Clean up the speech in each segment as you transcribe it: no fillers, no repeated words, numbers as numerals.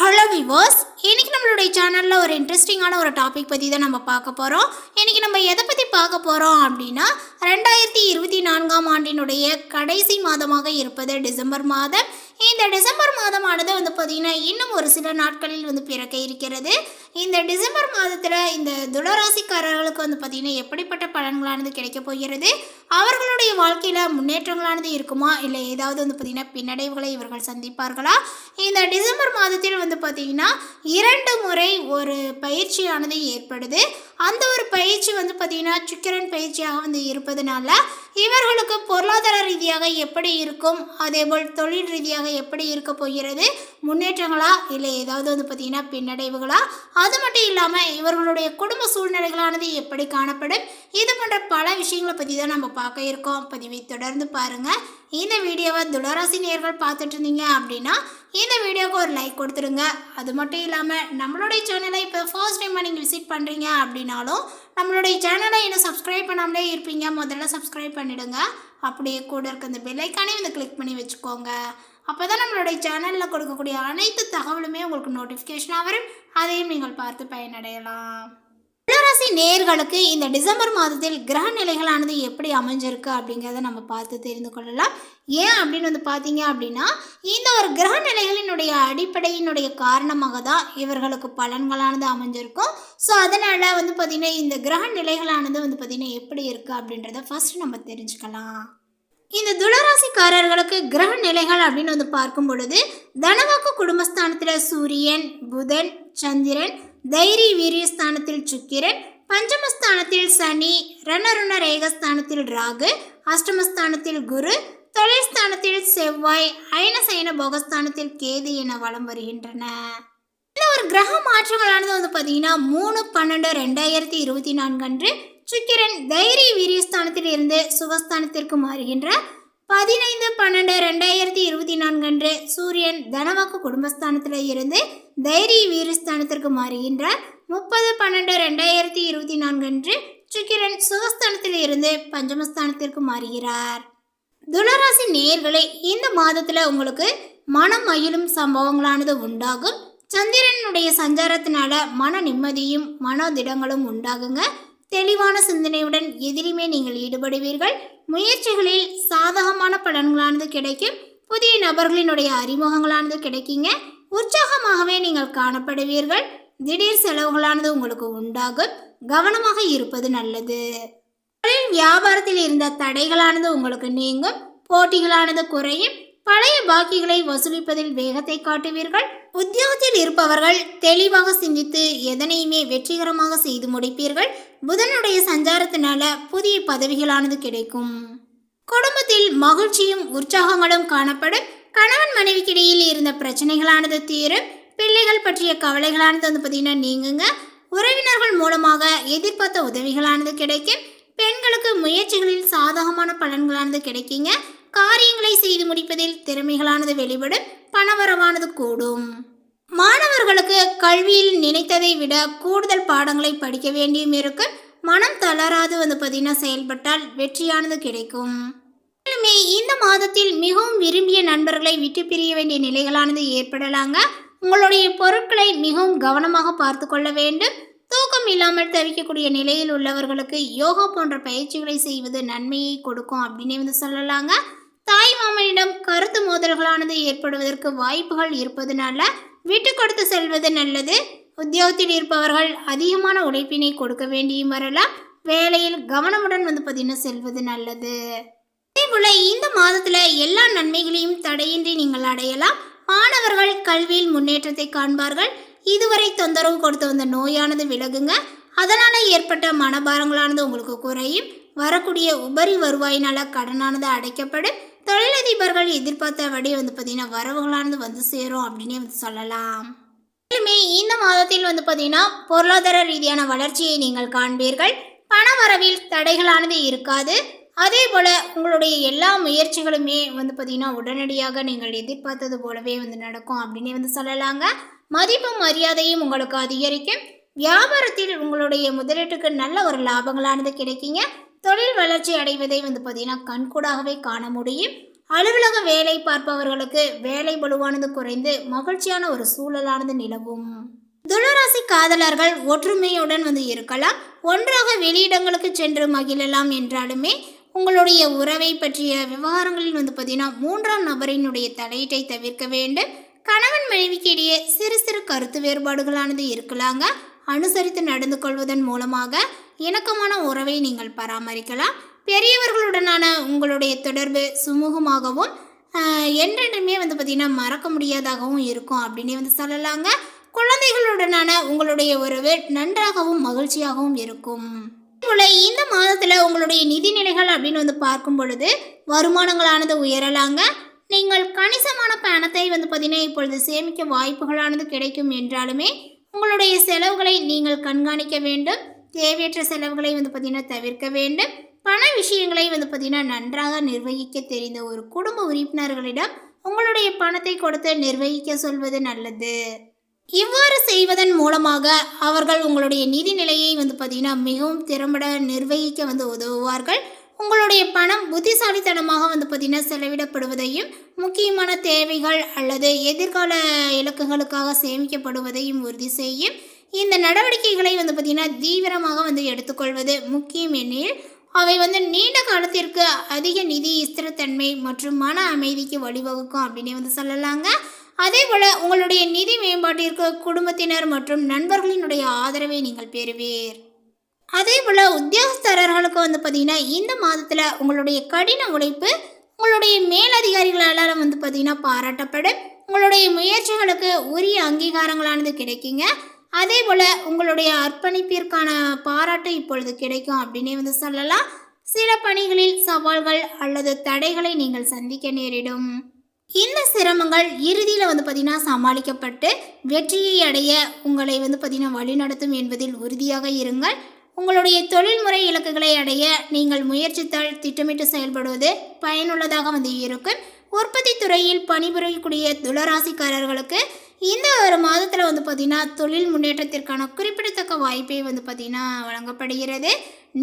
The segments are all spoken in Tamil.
ஹலோ விவர்ஸ், இன்னைக்கு நம்மளுடைய சேனலில் ஒரு இன்ட்ரெஸ்டிங்கான ஒரு டாபிக் பற்றி தான் நம்ம பார்க்க போகிறோம். இன்றைக்கி நம்ம எதை பற்றி பார்க்க போகிறோம் அப்படின்னா 2024ஆம் ஆண்டினுடைய கடைசி மாதமாக இருப்பது டிசம்பர் மாதம். இந்த டிசம்பர் மாதமானது பார்த்திங்கன்னா இன்னும் ஒரு சில நாட்களில் பிறக்க இருக்கிறது. இந்த டிசம்பர் மாதத்தில் இந்த துளராசிக்காரர்களுக்கு பார்த்திங்கன்னா எப்படிப்பட்ட பலன்களானது கிடைக்க போகிறது, அவர்களுடைய வாழ்க்கையில் முன்னேற்றங்களானது இருக்குமா, இல்லை ஏதாவது பார்த்திங்கன்னா பின்னடைவுகளை இவர்கள் சந்திப்பார்களா? இந்த டிசம்பர் மாதத்தில் பார்த்திங்கன்னா 2 முறை ஒரு பயிற்சியானது ஏற்படுது. அந்த ஒரு பயிற்சி பார்த்திங்கன்னா சுக்கிரன் பயிற்சியாக இருப்பதனால இவர்களுக்கு பொருளாதார ரீதியாக எப்படி இருக்கும், அதேபோல் தொழில் ரீதியாக எப்படி இருக்க போகிறது, முன்னேற்றங்களா இல்லை ஏதாவது பார்த்திங்கன்னா பின்னடைவுகளா, அது மட்டும் இல்லாமல் இவர்களுடைய குடும்ப சூழ்நிலைகளானது எப்படி காணப்படும், இது போன்ற பல விஷயங்களை பற்றி தான் நம்ம பார்க்க இருக்கோம். பதிவை தொடர்ந்து பாருங்கள். இந்த வீடியோவை துளராசி நேயர்கள் பார்த்துட்டு இருந்தீங்க அப்படின்னா இந்த வீடியோவுக்கு ஒரு லைக் கொடுத்துருங்க. அது மட்டும் இல்லாமல் நம்மளுடைய சேனலை இப்போ ஃபர்ஸ்ட் டைமாக நீங்கள் விசிட் பண்ணுறீங்க அப்படின்னாலும் நம்மளுடைய சேனலை இன்னும் சப்ஸ்கிரைப் பண்ணாமலே இருப்பீங்க, முதல்ல சப்ஸ்கிரைப் பண்ணிவிடுங்க. அப்படியே கூட இருக்க அந்த பெல் ஐக்கானே கிளிக் பண்ணி வச்சுக்கோங்க. அப்போ தான் நம்மளுடைய சேனலில் கொடுக்கக்கூடிய அனைத்து தகவலுமே உங்களுக்கு நோட்டிஃபிகேஷனாக வரும், அதையும் நீங்கள் பார்த்து பயனடையலாம். துளராசி நேயர்களுக்கு இந்த டிசம்பர் மாதத்தில் கிரக நிலைகளானது எப்படி அமைஞ்சிருக்கு அப்படிங்கிறத நம்ம பார்த்து தெரிந்து கொள்ளலாம். ஏன் அப்படின்னு பார்த்தீங்க அப்படின்னா இந்த ஒரு கிரக நிலைகளினுடைய அடிப்படையினுடைய காரணமாக தான் இவர்களுக்கு பலன்களானது அமைஞ்சிருக்கும். ஸோ அதனால் பார்த்திங்கன்னா இந்த கிரக நிலைகளானது பார்த்திங்கன்னா எப்படி இருக்குது அப்படின்றத ஃபர்ஸ்ட் நம்ம தெரிஞ்சுக்கலாம். இந்த துளராசிக்காரர்களுக்கு கிரக நிலைகள் அப்படின்னு பார்க்கும் பொழுது தனவாக்கு குடும்பஸ்தானத்தில் சூரியன், புதன், சந்திரன், தைரிய வீரியஸ்தானத்தில் சுக்கிரன், பஞ்சமஸ்தானத்தில் சனி, ரணருண ரேகஸ்தானத்தில் ராகு, அஷ்டமஸ்தானத்தில் குரு, தொழில் ஸ்தானத்தில் செவ்வாய், அயனசயன போகஸ்தானத்தில் கேது என வலம் வருகின்றன. இந்த ஒரு கிரக மாற்றங்களானது பார்த்தீங்கன்னா 3/12/2024 அன்று சுக்கிரன் தைரிய வீரியஸ்தானத்தில் இருந்து சுகஸ்தானத்திற்கு மாறுகின்ற. 15/12/2024 அன்று சூரியன் தனவாக்கு குடும்பஸ்தானத்தில் இருந்து தைரிய வீரியஸ்தானத்திற்கு மாறுகின்றார். 30/12/2024 அன்று சுக்கிரன் சுகஸ்தானத்தில் இருந்து பஞ்சமஸ்தானத்திற்கு மாறுகிறார். துளராசி நேயர்களே, இந்த மாதத்தில் உங்களுக்கு மனம் மகிழும் சம்பவங்களானது உண்டாகும். சந்திரனுடைய சஞ்சாரத்தினால மன நிம்மதியும் மனோதிடங்களும் உண்டாகுங்க. தெளிவான சிந்தனையுடன் எதிலுமே நீங்கள் ஈடுபடுவீர்கள். முயற்சிகளில் சாதகமான பலன்களானது கிடைக்கும். புதிய நபர்களினுடைய அறிமுகங்களானது கிடைக்குங்க. உற்சாகமாகவே நீங்கள் காணப்படுவீர்கள். திடீர் செலவுகளானது உங்களுக்கு உண்டாகும். கவனமாக இருப்பது நல்லது. தொழில் வியாபாரத்தில் இருந்த தடைகளானது உங்களுக்கு நீங்கும். போட்டிகளானது குறையும். பழைய பாக்கிகளை வசூலிப்பதில் வேகத்தை காட்டுவீர்கள். உத்தியோகத்தில் இருப்பவர்கள் தெளிவாக சிந்தித்து எதனையுமே வெற்றிகரமாக செய்து முடிப்பீர்கள். புதனுடைய சஞ்சாரத்தினால புதிய பதவிகளானது கிடைக்கும். குடும்பத்தில் மகிழ்ச்சியும் உற்சாகங்களும் காணப்படும். கணவன் மனைவிக்கிடையில் இருந்த பிரச்சனைகளானது தீரும். பிள்ளைகள் பற்றிய கவலைகளானது பார்த்தீங்கன்னா நீங்குங்க. உறவினர்கள் மூலமாக எதிர்பார்த்த உதவிகளானது கிடைக்கும். பெண்களுக்கு முயற்சிகளில் சாதகமான பலன்களானது கிடைக்குங்க. காரியங்களை செய்து முடிப்பதில் திறமைகளானது வெளிப்படும். பணவரவானது கூடும். மாணவர்களுக்கு கல்வியில் நினைத்ததை விட கூடுதல் பாடங்களை படிக்க வேண்டியும் இருக்கும். மனம் தளராது பார்த்தீங்கன்னா செயல்பட்டால் வெற்றியானது கிடைக்கும். மேலுமே இந்த மாதத்தில் மிகவும் விரும்பிய நண்பர்களை விட்டு பிரிய வேண்டிய நிலைகளானது ஏற்படலாங்க. உங்களுடைய பொருட்களை மிகவும் கவனமாக பார்த்து கொள்ள வேண்டும். தூக்கம் இல்லாமல் தவிக்கக்கூடிய நிலையில் உள்ளவர்களுக்கு யோகா போன்ற பயிற்சிகளை செய்வது நன்மையை கொடுக்கும் அப்படின்னே சொல்லலாங்க. தாய் மாமனிடம் கருத்து மோதல்களானது ஏற்படுவதற்கு வாய்ப்புகள் இருப்பதனால விட்டு கொடுத்து செல்வது நல்லது. உத்தியோகத்தில் இருப்பவர்கள் அதிகமான உழைப்பினை கொடுக்க வேண்டியும் வரலாம். வேலையில் கவனமுடன் பார்த்தீங்கன்னா செல்வது நல்லது. அதேபோல இந்த மாதத்தில் எல்லா நன்மைகளையும் தடையின்றி நீங்கள் அடையலாம். மாணவர்கள் கல்வியில் முன்னேற்றத்தை காண்பார்கள். இதுவரை தொந்தரவு கொடுத்து வந்த நோயானது விலகுங்க. அதனால் ஏற்பட்ட மனபாரங்களானது உங்களுக்கு குறையும். வரக்கூடிய உபரி வருவாயினால் கடனானது அடைக்கப்படும். தொழிலதிபர்கள் எதிர்பார்த்தபடி பார்த்தீங்கன்னா வரவுகளானது சேரும் அப்படின்னே சொல்லலாம். மேலுமே இந்த மாதத்தில் பார்த்தீங்கன்னா பொருளாதார ரீதியான வளர்ச்சியை நீங்கள் காண்பீர்கள். பண வரவில் தடைகளானது இருக்காது. அதே போல் உங்களுடைய எல்லா முயற்சிகளுமே பார்த்தீங்கன்னா உடனடியாக நீங்கள் எதிர்பார்த்தது போலவே நடக்கும் அப்படின்னே சொல்லலாங்க. மதிப்பும் மரியாதையும் உங்களுக்கு அதிகரிக்கும். வியாபாரத்தில் உங்களுடைய முதலீட்டுக்கு நல்ல ஒரு லாபங்களானது கிடைக்குங்க. தொழில் வளர்ச்சி அடைவதை பார்த்தீங்கன்னா கண்கூடாகவே காண முடியும். அலுவலக வேலை பார்ப்பவர்களுக்கு வேலை பளுவானது குறைந்து மகிழ்ச்சியான ஒரு சூழலானது நிலவும். துளராசி காதலர்கள் ஒற்றுமையுடன் இருக்கலாம். ஒன்றாக வெளியிடங்களுக்கு சென்று மகிழலாம் என்றாலுமே உங்களுடைய உறவை பற்றிய விவகாரங்களில் பார்த்தீங்கன்னா 3ஆம் நபரினுடைய தலையீட்டை தவிர்க்க வேண்டும். கணவன் மனைவிக்கு இடையே சிறு சிறு கருத்து வேறுபாடுகளானது இருக்கலாங்க. அனுசரித்து நடந்து கொள்வதன் மூலமாக இணக்கமான உறவை நீங்கள் பராமரிக்கலாம். பெரியவர்களுடனான உங்களுடைய தொடர்பு சுமூகமாகவும் என்றென்றுமே பார்த்தீங்கன்னா மறக்க முடியாதாகவும் இருக்கும் அப்படின்னே சொல்லலாங்க. குழந்தைகளுடனான உங்களுடைய உறவு நன்றாகவும் மகிழ்ச்சியாகவும் இருக்கும். இந்த மாதத்தில் உங்களுடைய நிதிநிலைகள் அப்படின்னு பார்க்கும் பொழுது வருமானங்களானது உயரலாங்க. நீங்கள் கணிசமான பணத்தை பார்த்தீங்கன்னா இப்பொழுது சேமிக்க வாய்ப்புகளானது கிடைக்கும் என்றாலுமே உங்களுடைய செலவுகளை நீங்கள் கண்காணிக்க வேண்டும். தேவையற்ற செலவுகளை பார்த்தீங்கன்னா தவிர்க்க வேண்டும். பண விஷயங்களை பார்த்தீங்கன்னா நன்றாக நிர்வகிக்க தெரிந்த ஒரு குடும்ப உறுப்பினர்களிடம் உங்களுடைய பணத்தை கொடுத்து நிர்வகிக்க சொல்வது நல்லது. இவ்வாறு செய்வதன் மூலமாக அவர்கள் உங்களுடைய நிதி நிலையை பார்த்தீங்கன்னா மிகவும் திறம்பட நிர்வகிக்க உதவுவார்கள். உங்களுடைய பணம் புத்திசாலித்தனமாக பார்த்தீங்கன்னா செலவிடப்படுவதையும் முக்கியமான தேவைகள் அல்லது எதிர்கால இலக்குகளுக்காக சேமிக்கப்படுவதையும் உறுதி செய்யும். இந்த நடவடிக்கைகளை பார்த்தீங்கன்னா தீவிரமாக எடுத்துக்கொள்வது முக்கியம் எனில் அவை நீண்ட காலத்திற்கு அதிக நிதி ஸ்திரத்தன்மை மற்றும் மன அமைதிக்கு வழிவகுக்கும் அப்படின்னு சொல்லலாங்க. அதே போல் உங்களுடைய நிதி மேம்பாட்டிற்கு குடும்பத்தினர் மற்றும் நண்பர்களினுடைய ஆதரவை நீங்கள் பெறுவீர். அதே போல் உத்தியோகஸ்தரர்களுக்கு பார்த்தீங்கன்னா இந்த மாதத்தில் உங்களுடைய கடின உழைப்பு உங்களுடைய மேலதிகாரிகளால் பார்த்தீங்கன்னா பாராட்டப்படும். உங்களுடைய முயற்சிகளுக்கு உரிய அங்கீகாரங்களானது கிடைக்குங்க. அதே போல் உங்களுடைய அர்ப்பணிப்பிற்கான பாராட்டு இப்பொழுது கிடைக்கும் அப்படின்னே சொல்லலாம். சில பணிகளில் சவால்கள் அல்லது தடைகளை நீங்கள் சந்திக்க நேரிடும். இந்த சிரமங்கள் இறுதியில் பார்த்தீங்கன்னா சமாளிக்கப்பட்டு வெற்றியை அடைய உங்களை பார்த்தீங்கன்னா வழிநடத்தும் என்பதில் உறுதியாக இருங்கள். உங்களுடைய தொழில்முறை இலக்குகளை அடைய நீங்கள் முயற்சித்தால் திட்டமிட்டு செயல்படுவது பயனுள்ளதாக இருக்கும். உற்பத்தி துறையில் பணிபுரியக்கூடிய துளராசிக்காரர்களுக்கு இந்த ஒரு மாதத்தில் பார்த்தீங்கன்னா தொழில் முன்னேற்றத்திற்கான குறிப்பிடத்தக்க வாய்ப்பை பார்த்தீங்கன்னா வழங்கப்படுகிறது.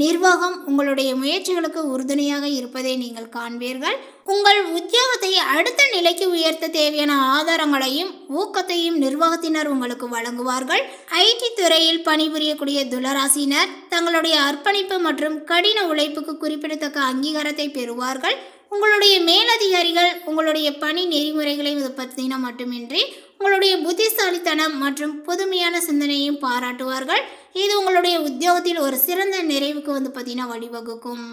நிர்வாகம் உங்களுடைய முயற்சிகளுக்கு உறுதுணையாக இருப்பதை நீங்கள் காண்பீர்கள். உங்கள் உத்தியோகத்தை அடுத்த நிலைக்கு உயர்த்த தேவையான ஆதாரங்களையும் ஊக்கத்தையும் நிர்வாகத்தினர் உங்களுக்கு வழங்குவார்கள். ஐடி துறையில் பணிபுரியக்கூடிய துளராசினர் தங்களுடைய அர்ப்பணிப்பு மற்றும் கடின உழைப்புக்கு குறிப்பிடத்தக்க அங்கீகாரத்தை பெறுவார்கள். உங்களுடைய மேலதிகாரிகள் உங்களுடைய பணி நெறிமுறைகளை பார்த்தீங்கன்னா மட்டுமின்றி உங்களுடைய புத்திசாலித்தனம் மற்றும் புதுமையான சிந்தனையும் பாராட்டுவார்கள். இது உங்களுடைய உத்தியோகத்தில் ஒரு சிறந்த நிறைவுக்கு பார்த்தீங்கன்னா வழிவகுக்கும்.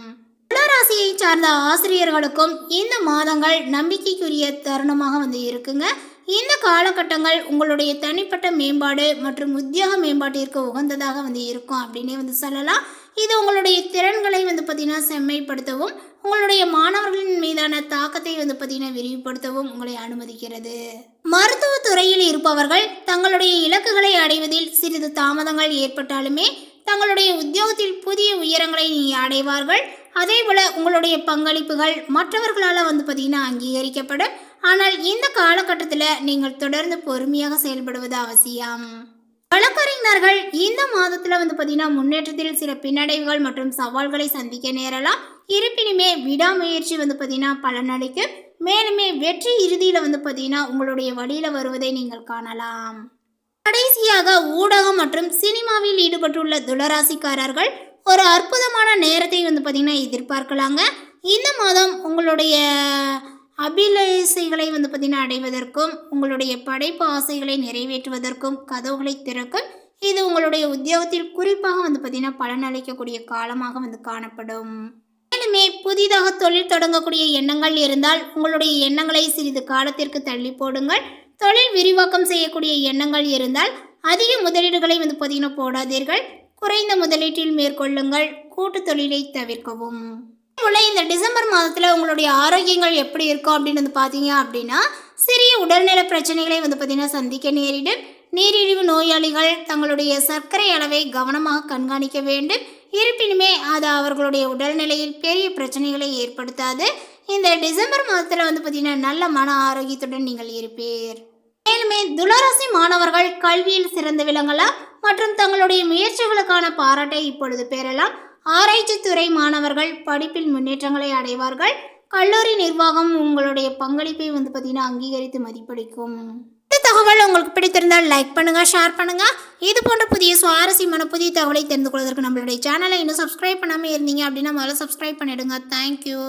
துளராசியை சார்ந்த ஆசிரியர்களுக்கும் இந்த மாதங்கள் நம்பிக்கைக்குரிய தருணமாக இருக்குங்க. இந்த காலகட்டங்கள் உங்களுடைய தனிப்பட்ட மேம்பாடு மற்றும் உத்தியோக மேம்பாட்டிற்கு உகந்ததாக இருக்கும் அப்படின்னே சொல்லலாம். இது உங்களுடைய திறன்களை பார்த்தீங்கன்னா செம்மைப்படுத்தவும் உங்களுடைய மாணவர்களின் மீதான தாக்கத்தை பார்த்தீங்கன்னா விரிவுபடுத்தவும் உங்களை அனுமதிக்கிறது. மருத்துவ துறையில் இருப்பவர்கள் தங்களுடைய இலக்குகளை அடைவதில் சிறிது தாமதங்கள் ஏற்பட்டாலுமே தங்களுடைய உத்தியோகத்தில் புதிய உயரங்களை அடைவார்கள். அதே போல் உங்களுடைய பங்களிப்புகள் மற்றவர்களால் பார்த்தீங்கன்னா அங்கீகரிக்கப்படும். ஆனால் இந்த காலகட்டத்தில் நீங்கள் தொடர்ந்து பொறுமையாக செயல்படுவது அவசியம். வழக்கறிஞர்கள் இந்த மாதத்தில் பார்த்தீங்கன்னா முன்னேற்றத்தில் சில பின்னடைவுகள் மற்றும் சவால்களை சந்திக்க நேரலாம். இருப்பினுமே விடாமுயற்சி பார்த்தீங்கன்னா பலனளிக்கும். மேலுமே வெற்றி இறுதியில் பார்த்தீங்கன்னா உங்களுடைய வழியில் வருவதை நீங்கள் காணலாம். கடைசியாக ஊடகம் மற்றும் சினிமாவில் ஈடுபட்டுள்ள துளராசிக்காரர்கள் ஒரு அற்புதமான நேரத்தை பார்த்தீங்கன்னா எதிர்பார்க்கலாங்க. இந்த மாதம் உங்களுடைய அபிலாஷைகளை பார்த்தீங்கன்னா அடைவதற்கும் உங்களுடைய படைப்பு ஆசைகளை நிறைவேற்றுவதற்கும் கதவுகளை திறக்கும். இது உங்களுடைய உத்தியோகத்தில் குறிப்பாக பார்த்தீங்கன்னா பலனளிக்கக்கூடிய காலமாக காணப்படும். மேலுமே புதிதாக தொழில் தொடங்கக்கூடிய எண்ணங்கள் இருந்தால் உங்களுடைய எண்ணங்களை சிறிது காலத்திற்கு தள்ளி போடுங்கள். தொழில் விரிவாக்கம் செய்யக்கூடிய எண்ணங்கள் இருந்தால் அதிக முதலீடுகளை பார்த்தீங்கன்னா போடாதீர்கள். குறைந்த முதலீட்டில் மேற்கொள்ளுங்கள். கூட்டு தொழிலை தவிர்க்கவும். இந்த டிசம்பர் மாதத்தில் உங்களுடைய ஆரோக்கியங்கள் எப்படி இருக்கும் அப்படின்னு பார்த்தீங்க அப்படின்னா சிறிய உடல்நல பிரச்சனைகளை பார்த்தீங்கன்னா சந்திக்க நேரிடும். நீரிழிவு நோயாளிகள் தங்களுடைய சர்க்கரை அளவை கவனமாக கண்காணிக்க வேண்டும். இருப்பினுமே அது அவர்களுடைய உடல்நிலையில் பெரிய பிரச்சனைகளை ஏற்படுத்தாது. இந்த டிசம்பர் மாதத்தில் பார்த்தீங்கன்னா நல்ல மன ஆரோக்கியத்துடன் நீங்கள் இருப்பீர். மேலுமே துளராசி மாணவர்கள் கல்வியில் சிறந்து விளங்கலாம் மற்றும் தங்களுடைய முயற்சிகளுக்கான பாராட்டை இப்பொழுது பெறலாம். ஆராய்ச்சி துறை மாணவர்கள் படிப்பில் முன்னேற்றங்களை அடைவார்கள். கல்லூரி நிர்வாகம் உங்களுடைய பங்களிப்பை வந்து பார்த்தீங்கன்னா அங்கீகரித்து மதிப்பளிக்கும். இந்த தகவல் உங்களுக்கு பிடித்திருந்தால் லைக் பண்ணுங்க, ஷேர் பண்ணுங்க. இது போன்ற புதிய சுவாரஸ்யமான புதிய தகவலை தெரிந்து கொள்வதற்கு நம்மளுடைய சேனலை இன்னும் சப்ஸ்கிரைப் பண்ணாமல் இருந்தீங்க அப்படின்னா முதல்ல சப்ஸ்கிரைப் பண்ணிடுங்க. தேங்க்யூ.